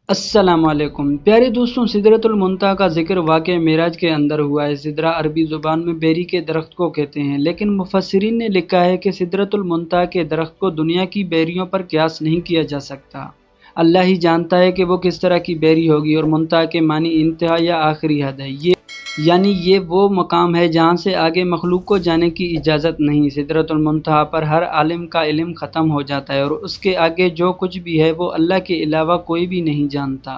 السلام علیکم پیارے دوستوں، سدرۃ المنتہا کا ذکر واقعہ معراج کے اندر ہوا ہے۔ سدرہ عربی زبان میں بیری کے درخت کو کہتے ہیں، لیکن مفسرین نے لکھا ہے کہ سدرۃ المنتہا کے درخت کو دنیا کی بیریوں پر قیاس نہیں کیا جا سکتا۔ اللہ ہی جانتا ہے کہ وہ کس طرح کی بیری ہوگی، اور منتہا کے معنی انتہا یا آخری حد ہے۔ یہ وہ مقام ہے جہاں سے آگے مخلوق کو جانے کی اجازت نہیں۔ سدرۃ المنتہا پر ہر عالم کا علم ختم ہو جاتا ہے، اور اس کے آگے جو کچھ بھی ہے وہ اللہ کے علاوہ کوئی بھی نہیں جانتا۔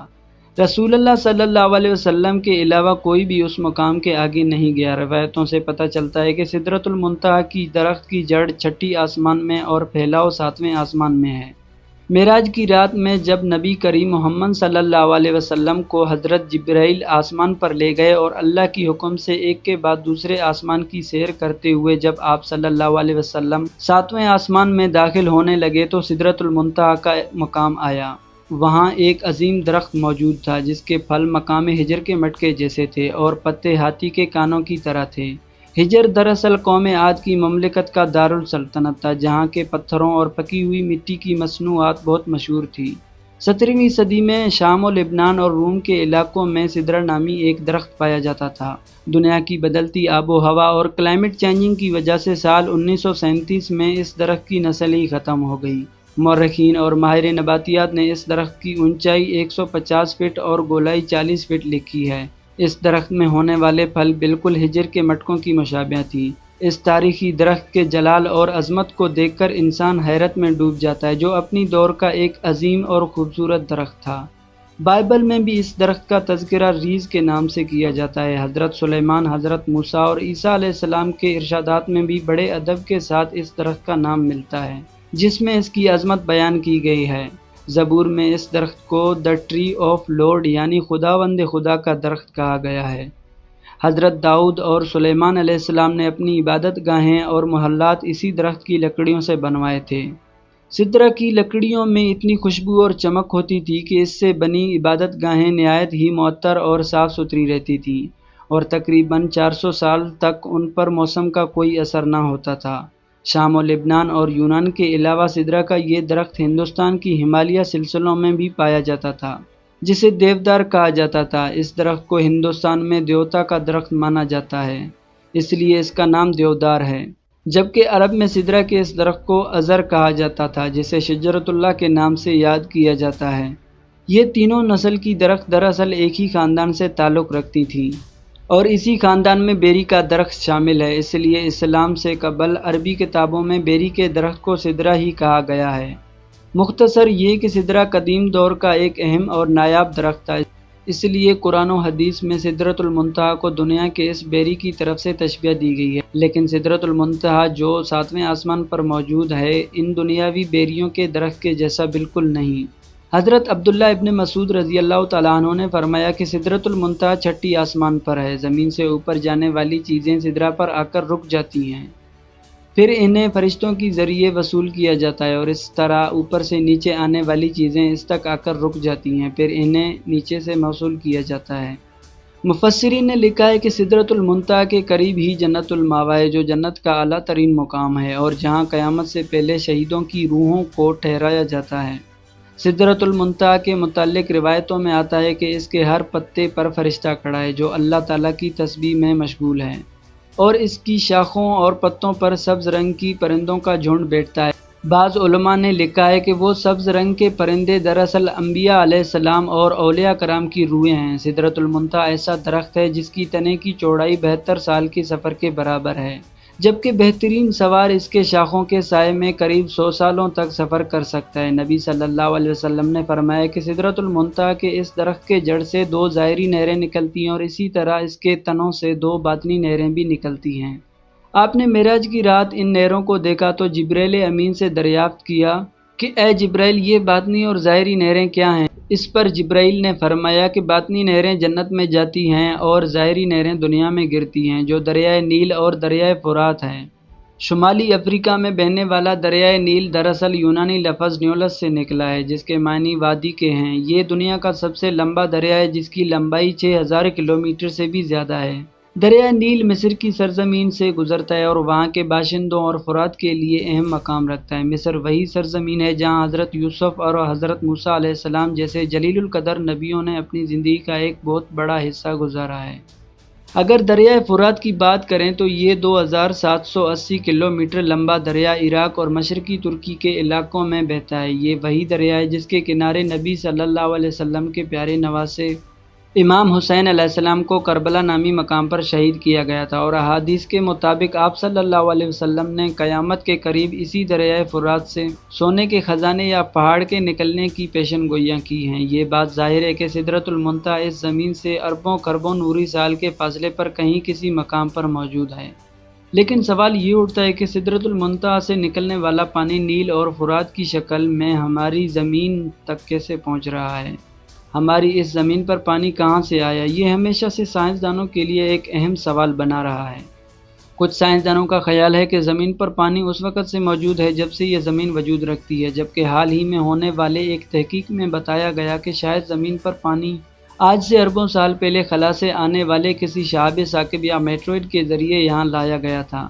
رسول اللہ صلی اللہ علیہ وسلم کے علاوہ کوئی بھی اس مقام کے آگے نہیں گیا۔ روایتوں سے پتہ چلتا ہے کہ سدرۃ المنتہا کی درخت کی جڑ چھٹی آسمان میں اور پھیلاؤ ساتویں آسمان میں ہے۔ معراج کی رات میں جب نبی کریم محمد صلی اللہ علیہ وسلم کو حضرت جبرائیل آسمان پر لے گئے اور اللہ کی حکم سے ایک کے بعد دوسرے آسمان کی سیر کرتے ہوئے جب آپ صلی اللہ علیہ وسلم ساتویں آسمان میں داخل ہونے لگے تو سدرۃ المنتہا کا مقام آیا۔ وہاں ایک عظیم درخت موجود تھا جس کے پھل مقام ہجر کے مٹکے جیسے تھے اور پتے ہاتھی کے کانوں کی طرح تھے۔ ہجر دراصل قوم عاد کی مملکت کا دارالسلطنت تھا، جہاں کے پتھروں اور پکی ہوئی مٹی کی مصنوعات بہت مشہور تھی۔ 17ویں صدی میں شام و لبنان اور روم کے علاقوں میں سدرہ نامی ایک درخت پایا جاتا تھا۔ دنیا کی بدلتی آب و ہوا اور کلائمیٹ چینجنگ کی وجہ سے سال 1937 میں اس درخت کی نسل ہی ختم ہو گئی۔ مورخین اور ماہر نباتیات نے اس درخت کی اونچائی 150 فٹ اور گولائی 40 فٹ لکھی ہے۔ اس درخت میں ہونے والے پھل بالکل ہجر کے مٹکوں کی مشابہ تھی۔ اس تاریخی درخت کے جلال اور عظمت کو دیکھ کر انسان حیرت میں ڈوب جاتا ہے، جو اپنی دور کا ایک عظیم اور خوبصورت درخت تھا۔ بائبل میں بھی اس درخت کا تذکرہ ریز کے نام سے کیا جاتا ہے۔ حضرت سلیمان، حضرت موسیٰ اور عیسیٰ علیہ السلام کے ارشادات میں بھی بڑے ادب کے ساتھ اس درخت کا نام ملتا ہے، جس میں اس کی عظمت بیان کی گئی ہے۔ زبور میں اس درخت کو دی ٹری آف لارڈ یعنی خداوند خدا کا درخت کہا گیا ہے۔ حضرت داؤد اور سلیمان علیہ السلام نے اپنی عبادت گاہیں اور محلات اسی درخت کی لکڑیوں سے بنوائے تھے۔ سدرہ کی لکڑیوں میں اتنی خوشبو اور چمک ہوتی تھی کہ اس سے بنی عبادت گاہیں نہایت ہی معطر اور صاف ستھری رہتی تھیں، اور تقریباً 400 سال تک ان پر موسم کا کوئی اثر نہ ہوتا تھا۔ شام و لبنان اور یونان کے علاوہ سدرہ کا یہ درخت ہندوستان کی ہمالیہ سلسلوں میں بھی پایا جاتا تھا، جسے دیودار کہا جاتا تھا۔ اس درخت کو ہندوستان میں دیوتا کا درخت مانا جاتا ہے، اس لیے اس کا نام دیودار ہے، جبکہ عرب میں سدرہ کے اس درخت کو ازر کہا جاتا تھا، جسے شجرۃ اللہ کے نام سے یاد کیا جاتا ہے۔ یہ تینوں نسل کی درخت دراصل ایک ہی خاندان سے تعلق رکھتی تھیں، اور اسی خاندان میں بیری کا درخت شامل ہے۔ اس لیے اسلام سے قبل عربی کتابوں میں بیری کے درخت کو سدرہ ہی کہا گیا ہے۔ مختصر یہ کہ سدرہ قدیم دور کا ایک اہم اور نایاب درخت تھا، اس لیے قرآن و حدیث میں سدرۃ المنتہا کو دنیا کے اس بیری کی طرف سے تشبیہ دی گئی ہے۔ لیکن سدرۃ المنتہا جو ساتویں آسمان پر موجود ہے، ان دنیاوی بیریوں کے درخت کے جیسا بالکل نہیں۔ حضرت عبداللہ ابن مسعود رضی اللہ تعالیٰ عنہ نے فرمایا کہ سدرۃ المنتہا چھٹی آسمان پر ہے۔ زمین سے اوپر جانے والی چیزیں سدرہ پر آ کر رک جاتی ہیں، پھر انہیں فرشتوں کے ذریعے وصول کیا جاتا ہے، اور اس طرح اوپر سے نیچے آنے والی چیزیں اس تک آ کر رک جاتی ہیں، پھر انہیں نیچے سے موصول کیا جاتا ہے۔ مفسرین نے لکھا ہے کہ سدرۃ المنتہا کے قریب ہی جنت المأویٰ ہے، جو جنت کا اعلیٰ ترین مقام ہے، اور جہاں قیامت سے پہلے شہیدوں کی روحوں کو ٹھہرایا جاتا ہے۔ سدرۃ المنتہا کے متعلق روایتوں میں آتا ہے کہ اس کے ہر پتے پر فرشتہ کھڑا ہے جو اللہ تعالیٰ کی تسبیح میں مشغول ہے، اور اس کی شاخوں اور پتوں پر سبز رنگ کی پرندوں کا جھنڈ بیٹھتا ہے۔ بعض علماء نے لکھا ہے کہ وہ سبز رنگ کے پرندے دراصل انبیاء علیہ السلام اور اولیاء کرام کی روحیں ہیں۔ سدرۃ المنتہا ایسا درخت ہے جس کی تنے کی چوڑائی 72 سال کے سفر کے برابر ہے، جبکہ بہترین سوار اس کے شاخوں کے سائے میں قریب 100 سالوں تک سفر کر سکتا ہے۔ نبی صلی اللہ علیہ وسلم نے فرمایا کہ سدرۃ المنتہا کے اس درخت کے جڑ سے 2 ظاہری نہریں نکلتی ہیں، اور اسی طرح اس کے تنوں سے 2 باطنی نہریں بھی نکلتی ہیں۔ آپ نے معراج کی رات ان نہروں کو دیکھا تو جبرائیل امین سے دریافت کیا کہ اے جبرائیل، یہ باطنی اور ظاہری نہریں کیا ہیں؟ اس پر جبرائیل نے فرمایا کہ باطنی نہریں جنت میں جاتی ہیں اور ظاہری نہریں دنیا میں گرتی ہیں، جو دریائے نیل اور دریائے فرات ہیں۔ شمالی افریقہ میں بہنے والا دریائے نیل دراصل یونانی لفظ نیولس سے نکلا ہے، جس کے معنی وادی کے ہیں۔ یہ دنیا کا سب سے لمبا دریا ہے، جس کی لمبائی 6000 کلومیٹر سے بھی زیادہ ہے۔ دریائے نیل مصر کی سرزمین سے گزرتا ہے اور وہاں کے باشندوں اور فرات کے لیے اہم مقام رکھتا ہے۔ مصر وہی سرزمین ہے جہاں حضرت یوسف اور حضرت موسیٰ علیہ السلام جیسے جلیل القدر نبیوں نے اپنی زندگی کا ایک بہت بڑا حصہ گزارا ہے۔ اگر دریائے فرات کی بات کریں تو یہ 2780 کلومیٹر لمبا دریا عراق اور مشرقی ترکی کے علاقوں میں بہتا ہے۔ یہ وہی دریا ہے جس کے کنارے نبی صلی اللہ علیہ وسلم کے پیارے نواسے امام حسین علیہ السلام کو کربلا نامی مقام پر شہید کیا گیا تھا، اور احادیث کے مطابق آپ صلی اللہ علیہ وسلم نے قیامت کے قریب اسی دریائے فرات سے سونے کے خزانے یا پہاڑ کے نکلنے کی پیشن گوئیاں کی ہیں۔ یہ بات ظاہر ہے کہ سدرۃ المنتہی اس زمین سے اربوں خربوں نوری سال کے فاصلے پر کہیں کسی مقام پر موجود ہے۔ لیکن سوال یہ اٹھتا ہے کہ سدرۃ المنتہی سے نکلنے والا پانی نیل اور فرات کی شکل میں ہماری زمین تک کیسے پہنچ رہا ہے؟ ہماری اس زمین پر پانی کہاں سے آیا؟ یہ ہمیشہ سے سائنسدانوں کے لیے ایک اہم سوال بنا رہا ہے۔ کچھ سائنسدانوں کا خیال ہے کہ زمین پر پانی اس وقت سے موجود ہے جب سے یہ زمین وجود رکھتی ہے، جبکہ حال ہی میں ہونے والے ایک تحقیق میں بتایا گیا کہ شاید زمین پر پانی آج سے اربوں سال پہلے خلا سے آنے والے کسی شہاب ثاقب یا میٹروئڈ کے ذریعے یہاں لایا گیا تھا،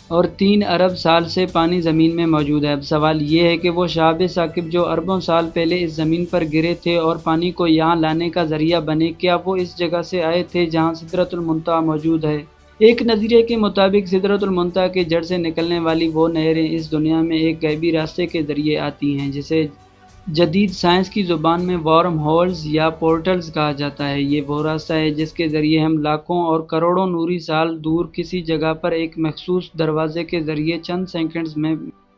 اور 3 ارب سال سے پانی زمین میں موجود ہے۔ اب سوال یہ ہے کہ وہ شہاب ثاقب جو اربوں سال پہلے اس زمین پر گرے تھے اور پانی کو یہاں لانے کا ذریعہ بنے، کیا وہ اس جگہ سے آئے تھے جہاں سدرۃ المنتہی موجود ہے؟ ایک نظریے کے مطابق سدرۃ المنتہی کے جڑ سے نکلنے والی وہ نہریں اس دنیا میں ایک غیبی راستے کے ذریعے آتی ہیں، جسے جدید سائنس کی زبان میں وارم ہولز یا پورٹلز کہا جاتا ہے۔ یہ وہ راستہ ہے جس کے ذریعے ہم لاکھوں اور کروڑوں نوری سال دور کسی جگہ پر ایک مخصوص دروازے کے ذریعے چند سیکنڈز میں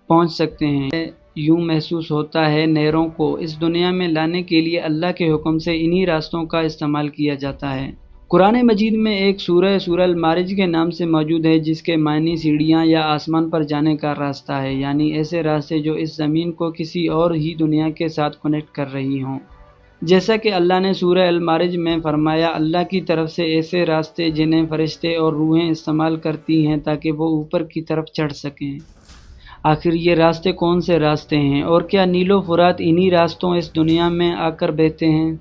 پہنچ سکتے ہیں۔ یوں محسوس ہوتا ہے نہروں کو اس دنیا میں لانے کے لیے اللہ کے حکم سے انہی راستوں کا استعمال کیا جاتا ہے۔ قرآن مجید میں ایک سورہ المعارج کے نام سے موجود ہے، جس کے معنی سیڑھیاں یا آسمان پر جانے کا راستہ ہے، یعنی ایسے راستے جو اس زمین کو کسی اور ہی دنیا کے ساتھ کنیکٹ کر رہی ہوں۔ جیسا کہ اللہ نے سورہ المعارج میں فرمایا، اللہ کی طرف سے ایسے راستے جنہیں فرشتے اور روحیں استعمال کرتی ہیں تاکہ وہ اوپر کی طرف چڑھ سکیں۔ آخر یہ راستے کون سے راستے ہیں، اور کیا نیل و فرات انہی راستوں اس دنیا میں آ کر بہتے ہیں؟